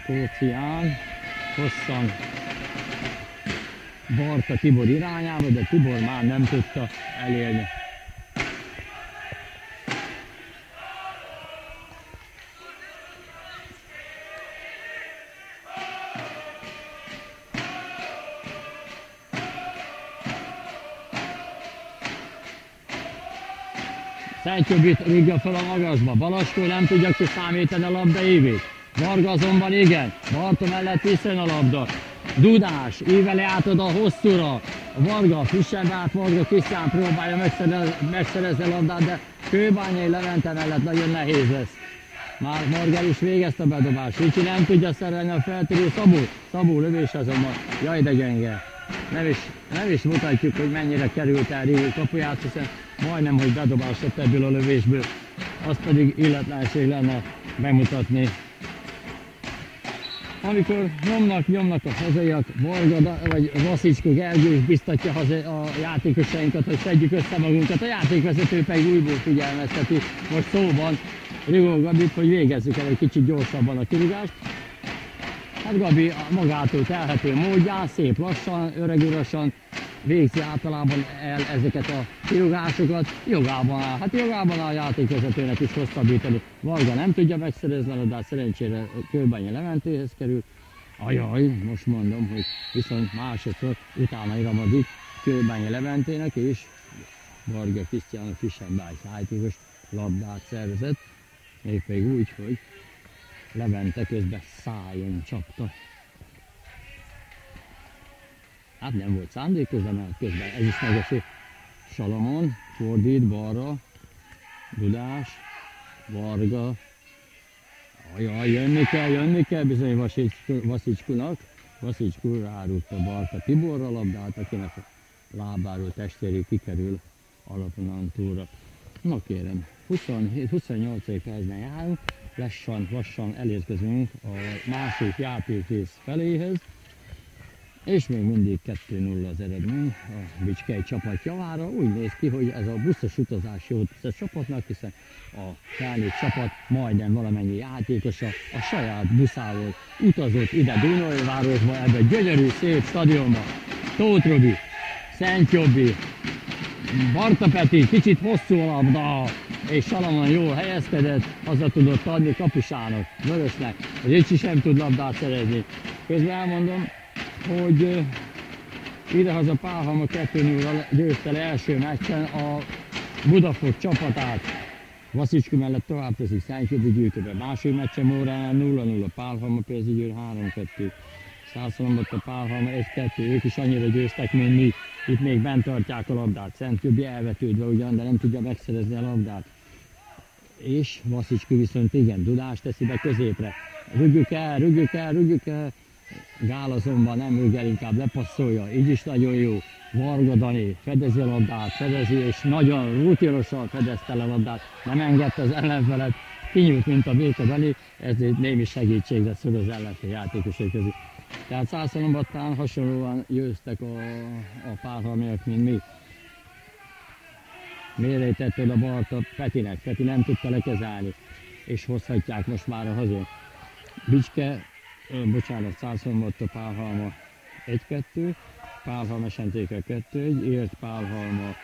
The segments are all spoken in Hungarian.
Tócián hosszan Barta Tibor irányába, de Tibor már nem tudta elérni. Szentjobbit rúgja fel a magasba, Balaskó nem tudja kiszámítani a labda évét. Varga azonban igen, Barta mellett visszajön a labda. Dudás, íveli átad a hosszúra. Varga frissebb át, Varga Krisztián próbálja megszerezni a labdát, de Kőbányai Levente mellett nagyon nehéz lesz. Már Marger is végezte a bedobást, Ricsi nem tudja szerelni a feltérő Szabó lövés azonban, jaj de gyenge. Nem is mutatjuk, hogy mennyire került el Rigó kapuját, hiszen majdnem, hogy bedobás lett ebből a lövésből. Az pedig illetlenség lenne bemutatni. Amikor nyomnak a hazaiak, Varga vagy Vaszicskó Gergő is biztatja a játékosainkat, hogy szedjük össze magunkat. A játékvezető pedig újból figyelmezteti most szóban Rigó Gabit, hogy végezzük el egy kicsit gyorsabban a kirúgást. Hát Gabi magától telhető módján, szép lassan, öregurasan végzi általában el ezeket a kirúgásokat. Jogában áll. Hát jogában áll a játékvezetőnek is hosszabbítani. Varga nem tudja megszerezni, de szerencsére Kőbányai Leventéhez kerül. Ajaj, most mondom, hogy viszont másodszor utána iramodik Kőbányai Leventének, és Varga Krisztián frissen játékos labdát szerzett. Mégpedig úgy, hogy Levente közben szájon csapta. Hát nem volt szándékos, de mert közben ez is megeső. Salamon fordít balra, Dudás, Varga. Ajaj, jönni kell bizony Vaszicskónak. Vaszicskó rárúgta Barta Tiborra a labdát, akinek a lábáról testéről kikerül alapon túlra. Na kérem, 28. percben járunk, lassan elérkezünk a másik játékrész feléhez, és még mindig 2-0 az eredmény a Bicskei csapat javára. Úgy néz ki, hogy ez a buszos utazás jót tesz a csapatnak, hiszen a felnőtt csapat majdnem valamennyi játékosa a saját buszával utazott ide Dunaújvárosba, ebbe a gyönyörű szép stadionba. Tóth Robi, Szentjobbi, Barta Peti, kicsit hosszú a labda, és Salamon jól helyezkedett, haza tudott adni Kapusának, Vörösnek, Ricsi sem tud labdát szerezni. Közben elmondom, hogy idehaza Pálhalma 2-0-ral győzte le első meccsen a Budafok csapatát. Vaszicskó mellett tovább teszik Szentjobbi gyűjtőbe. Második meccsen Mórán 0-0, Pálhalma Pézigyőr 3-2. Szászolomott a Pálhalma 1-2, ők is annyira győztek, mint mi. Itt még bent tartják a labdát, Szentjobbi elvetődve ugyan, de nem tudja megszerezni a labdát. És Vaszicskó viszont igen, Dudás teszi be középre. Rúgjuk el. Gál azonban nem rúg el, inkább lepasszolja, így is nagyon jó. Varga Dani fedezi a labdát, és nagyon rutinosan fedezte a labdát, nem engedte az ellenfelet, kinyújt, mint a béka Dani, ezért némi segítségre szól az ellenfél játékosai közül. Tehát Szászolombattán hasonlóan győztek a párhalmiak, mint mi. Mérejtett oda Barta Petinek, Peti nem tudta lekezelni, és hozhatják most már a hazon. Bicske, Szászolombatta Pálhalma 1-2, Pálhalma Sentéke 2-1, ért Pálhalma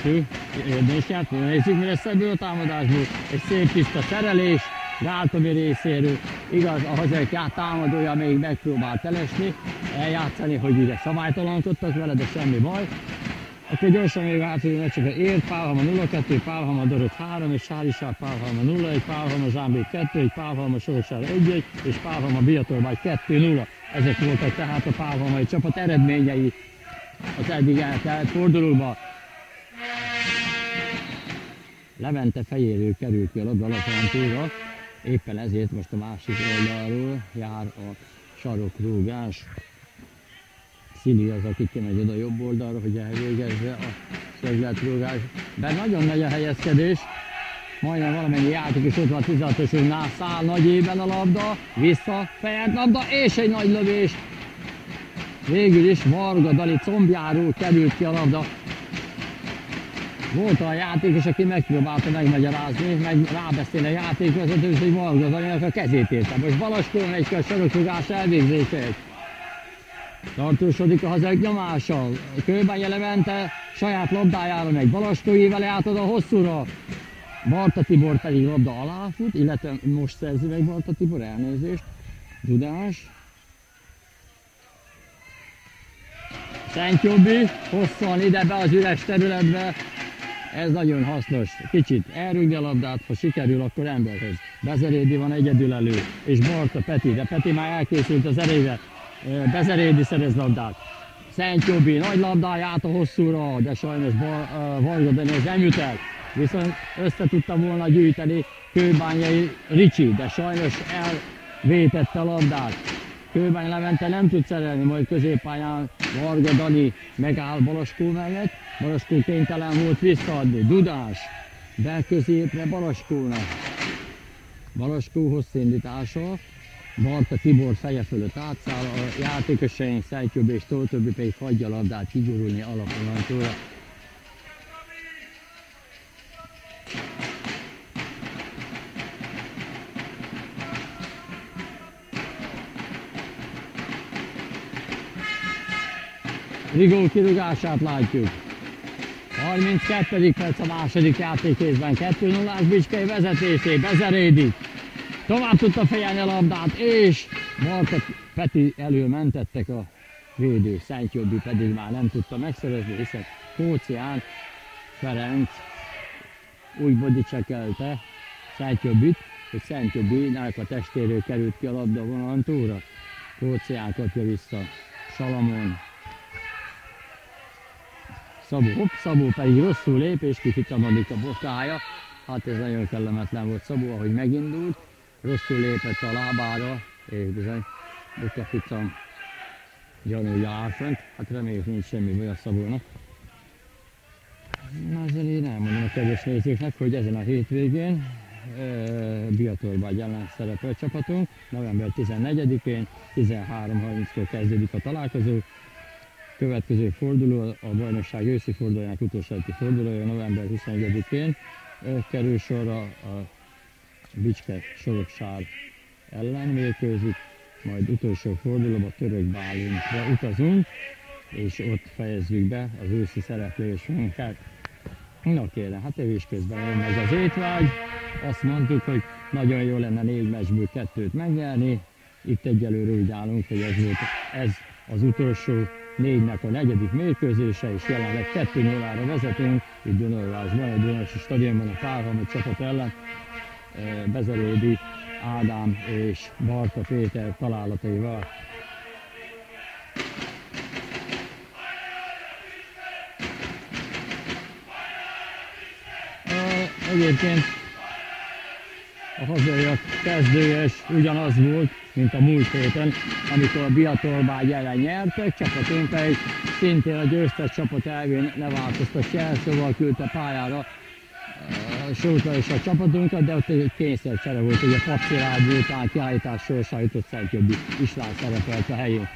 0-2. Érdés játék, nézzük mi lesz ebből a támadásból. Egy szép tiszta szerelés, Gáltomi részéről, igaz, a hazaiak támadója még megpróbált elesni, eljátszani, hogy ugye szabálytalankodtak vele, de semmi baj. Akkor gyorsan még átadjuk, csak ért Pálhalma 0-2, Pálhalma Dorog 3, és Sárisár Pálhalma 0-1, Pálhalma Zsámbék 2-1, Pálhalma Sorosár 1-1, és Pálhalma Biatorbágy 2-0. Ezek voltak tehát a pálhalmai csapat eredményei az eddig eltelt fordulóba. Levente fejéről került ki a labda alapján, éppen ezért most a másik oldalról jár a sarokrúgás. Szili az, aki kimegy oda jobb oldalra, hogy elvégezze a szögletrúgás. De nagyon nagy a helyezkedés, majdnem valamennyi játékos ott van 16-osunknál, száll nagy ében a labda, vissza, fejelt labda, és egy nagy lövés. Végül is Varga Dani combjáról került ki a labda. Volt a játékos, aki megpróbálta megmagyarázni, rábeszélni a játékvezetőt, hogy Varga Daninak a kezét érte. Most Balaskó megy ki a sarokfogás elvégzéséhez. Tartósodik a hazai nyomással. Kőbánya Levente saját labdájára megy. Balaskóével átad a hosszúra. Barta Tibor pedig labda alá fut, illetve most szerzi meg Barta Tibor, elnézést. Dudás. Szent Jobbi hosszan ide be az üres területbe. Ez nagyon hasznos. Kicsit elrúgni a labdát, ha sikerül, akkor emberhez. Bezerédi van egyedül elő, és Barta Peti, de Peti már elkészült az erébe. Bezerédi szerez labdát. Szent Jobbi nagy labdáját a hosszúra, de sajnos Varga Dani nem jut el. Viszont össze tudta volna gyűjteni Kőbányai Ricsi, de sajnos elvétette a labdát. Kőbány Levente nem tud szerelni, majd középpályán Varga Dani megáll Balaskó mellett. Balaskó kénytelen volt visszaadni. Dudás, be középre Balaskónak. Balaskó hosszindítása. Barta Tibor feje fölött átszáll, a játékosaink Szent Jobbi és Tóth Többi pedig hagyja a labdát kigurulni alapillantóra. Rigó kirúgását látjuk. 32. perc a második játékrészben, 2-0-ás Bicskei vezetésé, Bezerédi. Tovább tudta fejelni a labdát, és Barta Peti elől mentettek a védő. Szent Jobbi pedig már nem tudta megszerezni, hiszen Kócián Ferenc úgy bodicsekelte Szent Jobbit, hogy Szent Jobbinak a testéről került ki a labda vonalon túlra. Kócián kapja vissza Salamon. Szabó pedig rosszul lép, és kifitamodik a bokája. Hát ez nagyon kellemetlen volt Szabó, ahogy megindult. Rosszul lépett a lábára, és bizony bokaficam gyanúja áll fönt. Hát reméljük nincs semmi baj a Szabónak. Na ezzel én elmondom a kedves nézőknek, hogy ezen a hétvégén Biatorbágy ellen szerepel csapatunk. November 14-én 13:30-kor kezdődik a találkozó. Következő forduló, a bajnokság őszi fordulójának utolsó fordulója november 21-én kerül sorra, a Bicske Soroksár ellen mérkőzik, majd utolsó fordulóba Török Bálintra utazunk, és ott fejezzük be az őszi szereplésünket. Na kérem, hát evés közben jön meg az étvágy. Azt mondtuk, hogy nagyon jó lenne 4 meccsből 2-t megnyerni. Itt egyelőre úgy állunk, hogy ez az utolsó 4-nek a 4. mérkőzése, és jelenleg 2-0-ra vezetünk. Itt Dunajvárosban, a Dunajvárosi stadionban a Párhamot csapat ellen. Bezerédi Ádám és Barta Péter találataival. Egyébként a hazaiak kezdője ugyanaz volt, mint a múlt héten, amikor a Biatorbágy ellen nyertek, csapatunk pedig szintén a győztes csapat elvén ne változtat jelszóval küldte pályára Sótra és a csapatunkat, de ott egy kényszercsere volt, hogy a Pacirád után kiállítás sorsa jutott Szent Jobbi István szerepelt a helyén.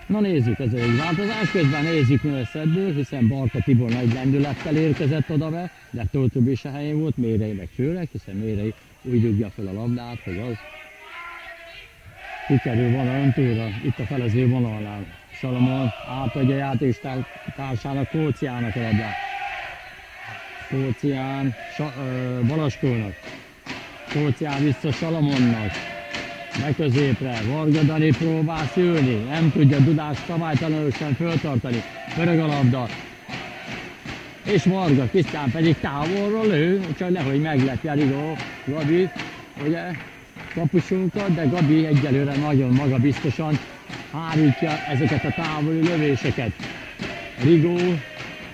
Na nézzük, ez egy változás, közben nézzük mi lesz ebből, hiszen Barta Tibor nagy lendülettel érkezett oda be, de Tóth Többi is a helyén volt, Mérei meg főleg, hiszen Mérei úgy dugja fel a labdát, hogy az kikerül vonalon túlra, itt a felező vonalnál. Salamon átadja játéktársának, Kóciának a labdát. Kócián Balaskónak. Kócián vissza Salamonnak. Megközépre, Varga Dani próbál szülni, nem tudja Dudás szabálytalanul föltartani. Pörög a labda. És Varga Krisztián pedig távolról lő, csak nehogy meglepje Rigó, Gabi, ugye, kapusunkat, de Gabi egyelőre nagyon magabiztosan hárítja ezeket a távoli lövéseket. Rigó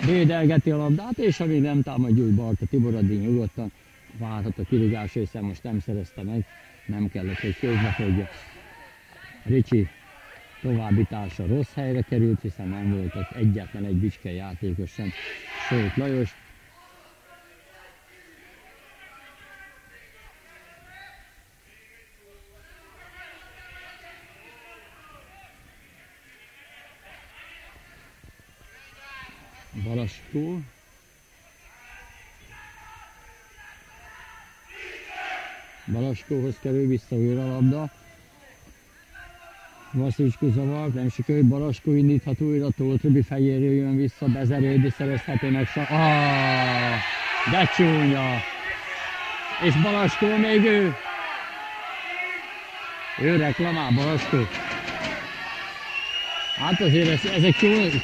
védelgeti a labdát, és amíg nem támadja úgy Barta Tibor, addig nyugodtan várhat a kirúgásra, hiszen most nem szerezte meg, nem kellett, hogy közbefogja. Ricsi továbbítása rossz helyre került, hiszen nem volt ott egyetlen egy bicskei játékos sem. Sót Lajos. Balaskó. Balaskóhoz kerül vissza újra a labda. Vasicskó zavart, nem sikerült, Balaskó indíthat újra, Tóth Robi fejéről jön vissza, Bezerédi szerezheti meg de csúnya! És Balaskó még ő reklamál, Balaskó. Hát azért ezek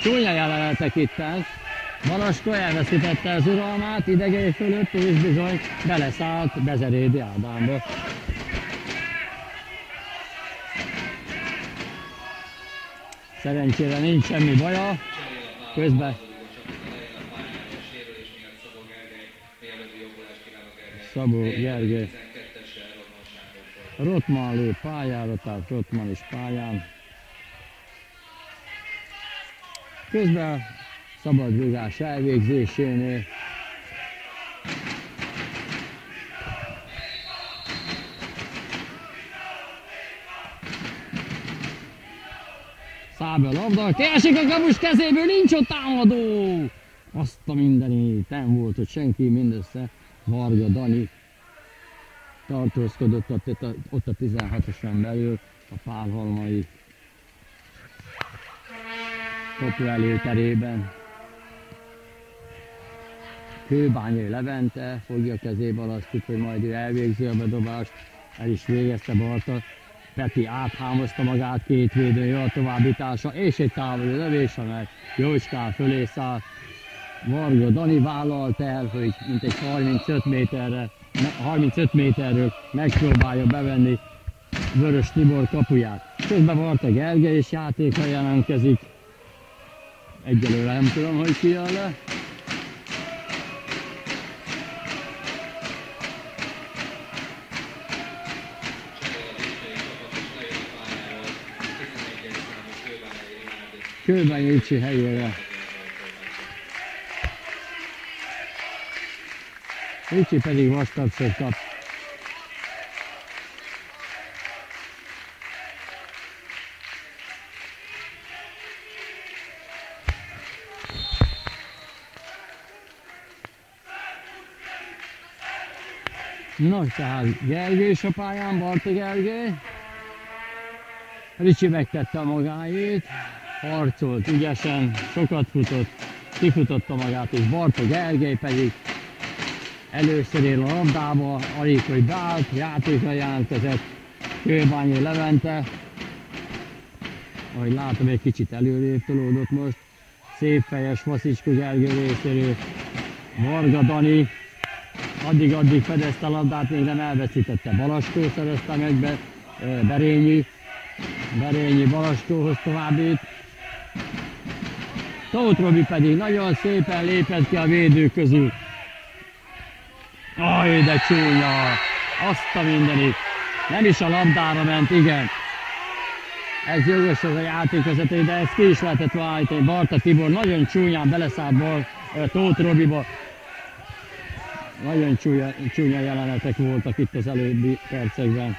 csúnya jelenetek itten. Balaskó elveszítette az uralmát idegei fölött, és bizony beleszállt Bezerédi Ádámba. Szerencsére nincs semmi baja, közben Szabó Gergely Rottman lép pályára, tehát Rottman is pályán. Közben szabadrugás elvégzésénél Szábel labda, kiesik a kapus kezéből, nincs ott támadó! Azt a mindenit, nem volt ott senki, mindössze Varga Dani tartózkodott ott a 16-oson belül, a pálhalmai kapu előterében. Kőbányai Levente fogja kezébe Balaskót, hogy majd ő elvégzi a bedobást, el is végezte Barta. Peti áthámozta magát két védője a továbbítása, és egy távoli lövés, amely jócskán fölé száll. Varga Dani vállalt el, hogy mintegy 35 méterről megpróbálja bevenni Vörös Tibor kapuját. Közben Varta Gergely is játéka jelentkezik. Egyelőre nem tudom, hogy ki jön le. Kőbányi Ricsi helyére. Ricsi pedig vastagszor kap. Nos, tehát Gergely is a pályán, Barta Gergely. Ricsi megtette a magáét, harcolt ügyesen, sokat futott, kifutotta magát, és Barta Gergely pedig először él a labdába, alig hogy beállt, játékra jelentkezett Kőbányai Levente. Ahogy látom, egy kicsit előrébb tolódott most. Szép fejes Vasicskó Gergely részéről. Varga Dani addig fedezte a labdát, még nem elveszítette. Balaskó szerezte meg be, Berényi Balaskóhoz továbbít. Tóth Robi pedig nagyon szépen lépett ki a védők közül. Aj, de csúnya! Azt a mindenit! Nem is a labdára ment, igen. Ez jogos az a játékvezető, de ezt ki is lehetett váltani. Barta Tibor nagyon csúnyán beleszállt Tóth Robiba. Nagyon csúnya jelenetek voltak itt az előbbi percekben.